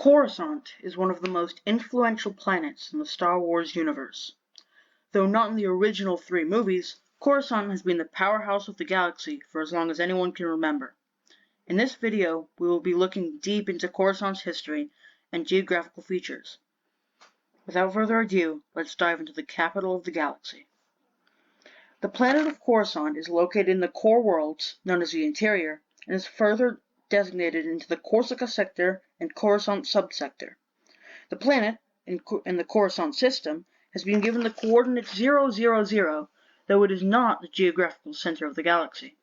Coruscant is one of the most influential planets in the Star Wars universe. Though not in the original 3 movies, Coruscant has been the powerhouse of the galaxy for as long as anyone can remember. In this video, we will be looking deep into Coruscant's history and geographical features. Without further ado, let's dive into the capital of the galaxy. The planet of Coruscant is located in the core worlds, known as the interior, and is further designated into the Corsica sector and Coruscant subsector. The planet, in the Coruscant system, has been given the coordinates 000, though it is not the geographical center of the galaxy.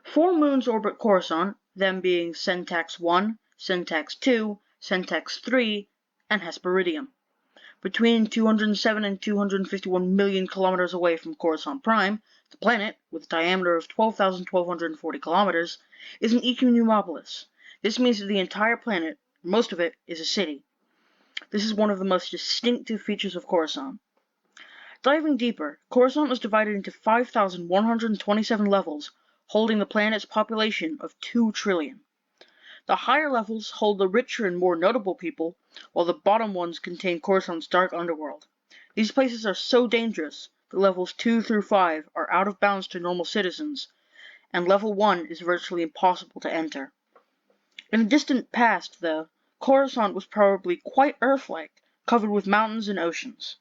4 moons orbit Coruscant, them being Centax 1, Centax 2, Centax 3, and Hesperidium. Between 207 and 251 million kilometers away from Coruscant Prime, the planet, with a diameter of 12,1240 kilometers, is an ecumenopolis. This means that the entire planet, most of it, is a city. This is one of the most distinctive features of Coruscant. Diving deeper, Coruscant was divided into 5,127 levels, holding the planet's population of 2 trillion. The higher levels hold the richer and more notable people, while the bottom ones contain Coruscant's dark underworld. These places are so dangerous that levels 2 through 5 are out of bounds to normal citizens, and level 1 is virtually impossible to enter. In the distant past, though, Coruscant was probably quite Earth-like, covered with mountains and oceans.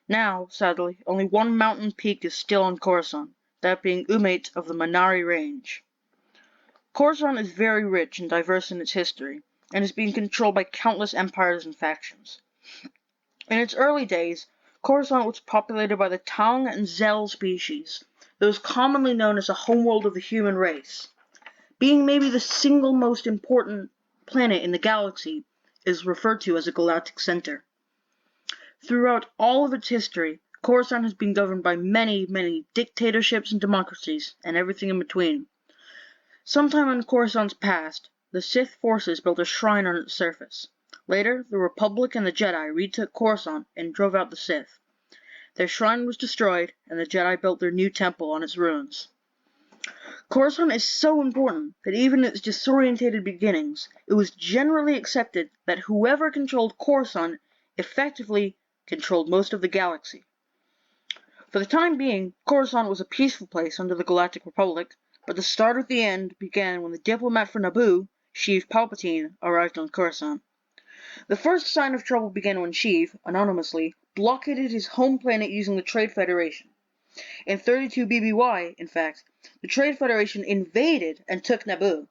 Now, sadly, only one mountain peak is still on Coruscant, that being Umate of the Manari Range. Coruscant is very rich and diverse in its history, and is being controlled by countless empires and factions. In its early days, Coruscant was populated by the Taung and Zel species, those commonly known as the homeworld of the human race. Being maybe the single most important planet in the galaxy, is referred to as a galactic center. Throughout all of its history, Coruscant has been governed by many dictatorships and democracies, and everything in between. Sometime in Coruscant's past, the Sith forces built a shrine on its surface. Later, the Republic and the Jedi retook Coruscant and drove out the Sith. Their shrine was destroyed, and the Jedi built their new temple on its ruins. Coruscant is so important that even in its disorientated beginnings, it was generally accepted that whoever controlled Coruscant effectively controlled most of the galaxy. For the time being, Coruscant was a peaceful place under the Galactic Republic, but the start of the end began when the diplomat for Naboo, Sheev Palpatine, arrived on Coruscant. The first sign of trouble began when Sheev, anonymously, blockaded his home planet using the Trade Federation. In 32 BBY, in fact, the Trade Federation invaded and took Naboo.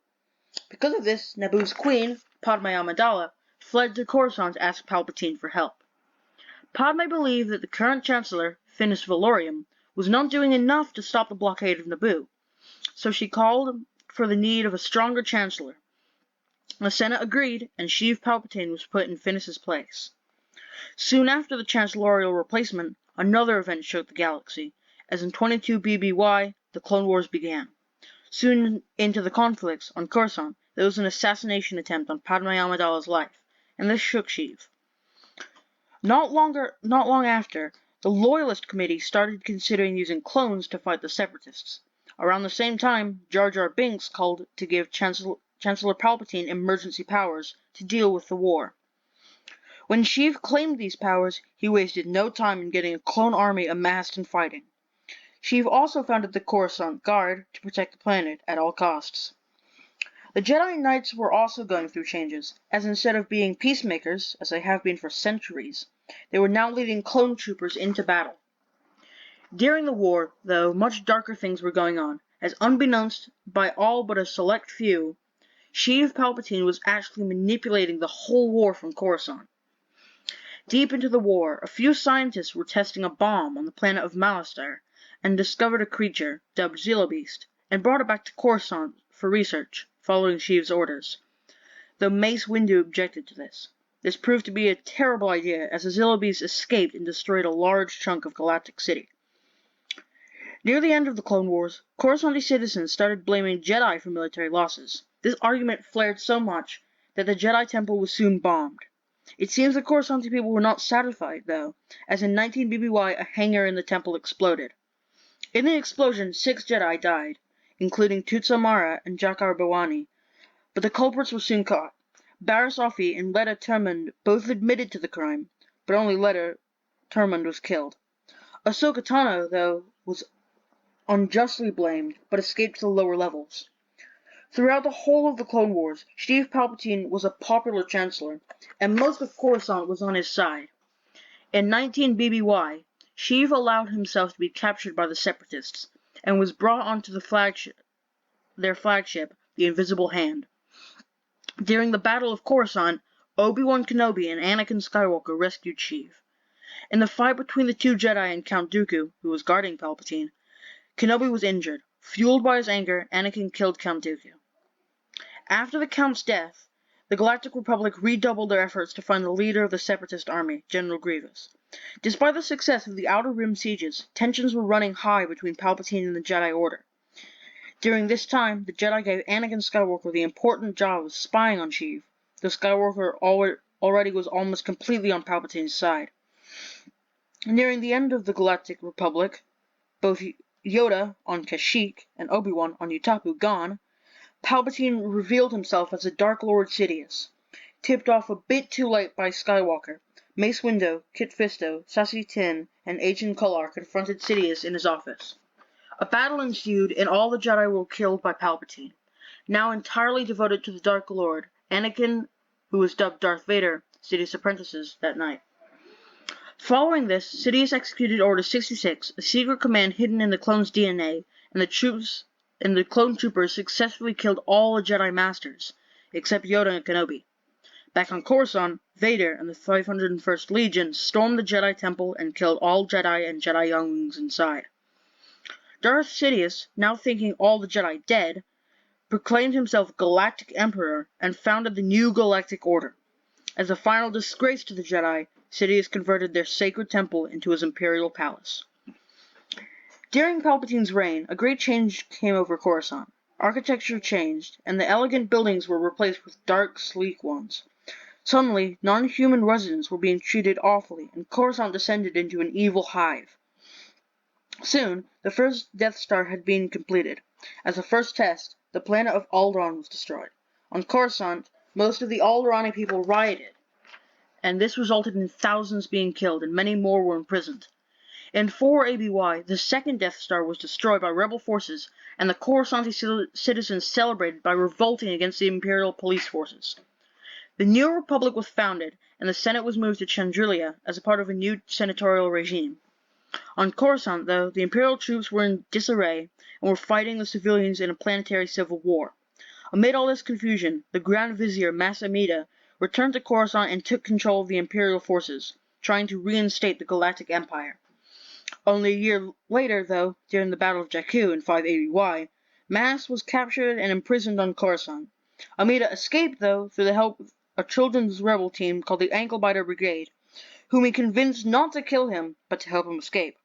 Because of this, Naboo's queen, Padme Amidala, fled to Coruscant to ask Palpatine for help. Padme believed that the current Chancellor, Finis Valorium, was not doing enough to stop the blockade of Naboo, so she called for the need of a stronger Chancellor. The Senate agreed, and Sheev Palpatine was put in Finis's place. Soon after the chancellorial replacement, another event shook the galaxy, as in 22 BBY, the Clone Wars began. Soon into the conflicts on Coruscant, there was an assassination attempt on Padme Amidala's life, and this shook Sheev. Not long after, the Loyalist Committee started considering using clones to fight the Separatists. Around the same time, Jar Jar Binks called to give Chancellor Palpatine emergency powers to deal with the war. When Sheev claimed these powers, he wasted no time in getting a clone army amassed and fighting. Sheev also founded the Coruscant Guard to protect the planet at all costs. The Jedi Knights were also going through changes, as instead of being peacemakers, as they have been for centuries, they were now leading clone troopers into battle. During the war, though, much darker things were going on, as unbeknownst by all but a select few, Sheev Palpatine was actually manipulating the whole war from Coruscant. Deep into the war, a few scientists were testing a bomb on the planet of Malastare, and discovered a creature, dubbed Zilobeast, and brought it back to Coruscant for research, following Sheev's orders, though Mace Windu objected to this. This proved to be a terrible idea, as the Zilobeast escaped and destroyed a large chunk of Galactic City. Near the end of the Clone Wars, Coruscanti citizens started blaming Jedi for military losses. This argument flared so much that the Jedi Temple was soon bombed. It seems the Coruscanti people were not satisfied, though, as in 19 BBY a hangar in the temple exploded. In the explosion, 6 Jedi died, including Tutsa Mara and Jakar Bawani, but the culprits were soon caught. Barasofi and Letta Termund both admitted to the crime, but only later Termund was killed. Ahsoka Tano, though, was unjustly blamed, but escaped to the lower levels. Throughout the whole of the Clone Wars, Sheev Palpatine was a popular chancellor, and most of Coruscant was on his side. In 19 BBY, Sheev allowed himself to be captured by the Separatists, and was brought onto their flagship, the Invisible Hand. During the Battle of Coruscant, Obi-Wan Kenobi and Anakin Skywalker rescued Sheev. In the fight between the two Jedi and Count Dooku, who was guarding Palpatine, Kenobi was injured. Fueled by his anger, Anakin killed Count Dooku. After the Count's death, the Galactic Republic redoubled their efforts to find the leader of the Separatist army, General Grievous. Despite the success of the Outer Rim sieges, tensions were running high between Palpatine and the Jedi Order. During this time, the Jedi gave Anakin Skywalker the important job of spying on Sheev, though Skywalker already was almost completely on Palpatine's side. Nearing the end of the Galactic Republic, both Yoda on Kashyyyk and Obi-Wan on Utapu gone, Palpatine revealed himself as the Dark Lord Sidious. Tipped off a bit too late by Skywalker, Mace Windu, Kit Fisto, Sassy Tin, and Agent Kullar confronted Sidious in his office. A battle ensued, and all the Jedi were killed by Palpatine. Now entirely devoted to the Dark Lord, Anakin, who was dubbed Darth Vader, Sidious' apprentices that night. Following this, Sidious executed Order 66, a secret command hidden in the clone's DNA, and the clone troopers successfully killed all the Jedi Masters, except Yoda and Kenobi. Back on Coruscant, Vader and the 501st Legion stormed the Jedi Temple and killed all Jedi and Jedi younglings inside. Darth Sidious, now thinking all the Jedi dead, proclaimed himself Galactic Emperor and founded the New Galactic Order. As a final disgrace to the Jedi, Sidious converted their sacred temple into his imperial palace. During Palpatine's reign, a great change came over Coruscant. Architecture changed, and the elegant buildings were replaced with dark, sleek ones. Suddenly, non-human residents were being treated awfully, and Coruscant descended into an evil hive. Soon, the first Death Star had been completed. As a first test, the planet of Alderaan was destroyed. On Coruscant, most of the Alderani people rioted, and this resulted in thousands being killed and many more were imprisoned. In 4 ABY, the second Death Star was destroyed by rebel forces, and the Coruscanti citizens celebrated by revolting against the Imperial police forces. The new Republic was founded, and the Senate was moved to Chandrilia as a part of a new senatorial regime. On Coruscant, though, the Imperial troops were in disarray and were fighting the civilians in a planetary civil war. Amid all this confusion, the Grand Vizier Mas Amida returned to Coruscant and took control of the Imperial forces, trying to reinstate the Galactic Empire. Only a year later, though, during the Battle of Jakku in 5 ABY, Mas was captured and imprisoned on Coruscant. Amida escaped, though, through the help of a children's rebel team called the Ankle-Biter Brigade, whom he convinced not to kill him, but to help him escape.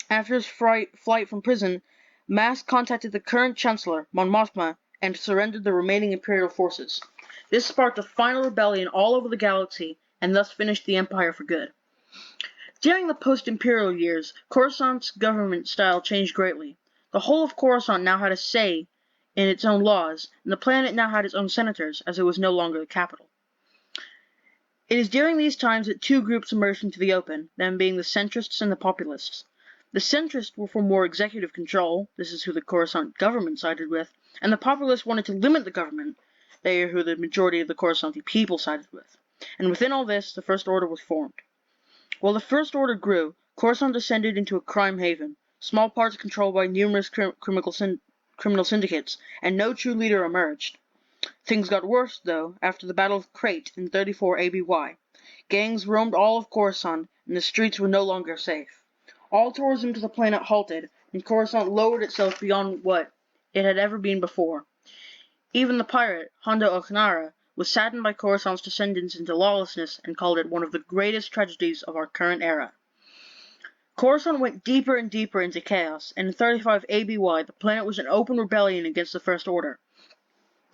After his flight from prison, Mas contacted the current Chancellor, Mon Mothma, and surrendered the remaining Imperial forces. This sparked a final rebellion all over the galaxy, and thus finished the Empire for good. During the post-Imperial years, Coruscant's government style changed greatly. The whole of Coruscant now had a say in its own laws, and the planet now had its own senators, as it was no longer the capital. It is during these times that two groups emerged into the open, them being the centrists and the populists. The centrists were for more executive control, this is who the Coruscant government sided with, and the populists wanted to limit the government, they are who the majority of the Coruscanti people sided with. And within all this, the First Order was formed. While the First Order grew, Coruscant descended into a crime haven, small parts controlled by numerous criminal syndicates, and no true leader emerged. Things got worse, though, after the Battle of Crate in 34 ABY. Gangs roamed all of Coruscant, and the streets were no longer safe. All tourism to the planet halted, and Coruscant lowered itself beyond what it had ever been before. Even the pirate, Hondo Okanara, was saddened by Coruscant's descendance into lawlessness and called it one of the greatest tragedies of our current era. Coruscant went deeper and deeper into chaos, and in 35 ABY the planet was in open rebellion against the First Order.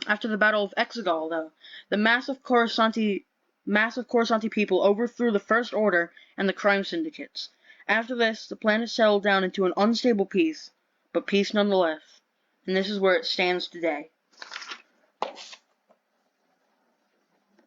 After the Battle of Exegol, though, the massive Coruscanti people overthrew the First Order and the crime syndicates. After this, the planet settled down into an unstable peace, but peace nonetheless, and this is where it stands today.